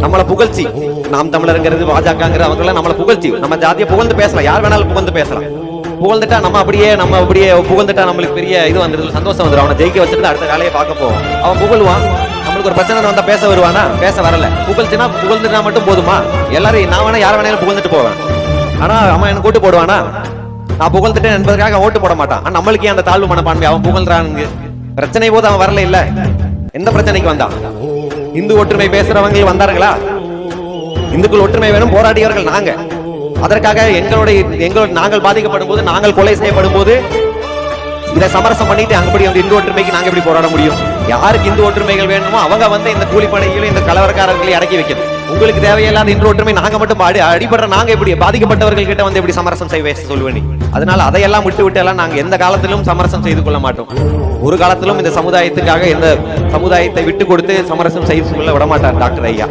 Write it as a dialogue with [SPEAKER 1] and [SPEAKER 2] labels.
[SPEAKER 1] நம்மளை புகழ்ச்சி, நாம் தமிழருங்கிறது பாஜகங்கிறது அவங்க நம்மளை புகழ்ச்சி, நம்ம ஜாதியை புகழ்ந்து பேசலாம், யார் வேணாலும் புகழ்ந்து பேசலாம். புகழ்ந்துட்டா நம்ம அப்படியே புகழ்ந்துட்டா நம்மளுக்கு பெரிய இது வந்துடுது, சந்தோஷம் வந்துடும். அவனை ஜெயிக்க வச்சுட்டு அடுத்த வேலையை பார்க்க போவோம். அவன் புகழ்வான், நம்மளுக்கு ஒரு பிரச்சனை வந்தா பேச வருவானா? பேச வரல. புகழ்ந்துட்டா மட்டும் போதுமா? எல்லாரும் நான் வேணா யார வேணாலும் புகழ்ந்துட்டு போவேன். ஆனா அவன் எனக்கு ஓட்டு போடுவானா? நான் புகழ்ந்துட்டேன் என்பதற்காக ஓட்டு போட மாட்டான். ஆனா நம்மளுக்கு அந்த தாழ்வு மனப்பான்மை, அவன் புகழ்றானுங்க. பிரச்சனை போது அவன் வரல. இல்ல, எந்த பிரச்சனைக்கு வந்தான்? இந்து ஒற்றுமை பேசுறவங்க வந்தார்களா? இந்துக்கள் ஒற்றுமை வேணும் போராடியவர்கள் நாங்க. அதற்காக நாங்கள் பாதிக்கப்படும் போது, நாங்கள் கொலை செய்யப்படும் போது இதை சமரசம் பண்ணிட்டு அங்கபடி வந்து இந்து ஒற்றுமைக்கு நாங்க எப்படி போராட முடியும்? யாருக்கு இந்து ஒற்றுமைகள் வேணுமோ அவங்க வந்து இந்த கூலிப்படையிலும் இந்த கலவரக்காரர்களையும் அடக்கி வைக்கணும். உங்களுக்கு தேவையில்லாத இந்து ஒற்றுமை நாங்க மட்டும் அடிபடுற நாங்க எப்படி பாதிக்கப்பட்டவர்கள் கிட்ட வந்து எப்படி சமரசம் செய்ய சொல்லுவேன்? அதனால அதையெல்லாம் விட்டு எல்லாம் நாங்க எந்த காலத்திலும் சமரசம் செய்து கொள்ள மாட்டோம். ஒரு காலத்திலும் இந்த சமுதாயத்துக்காக எந்த சமுதாயத்தை விட்டு கொடுத்து சமரசம் செய்து கொள்ள விட மாட்டார் டாக்டர் ஐயா.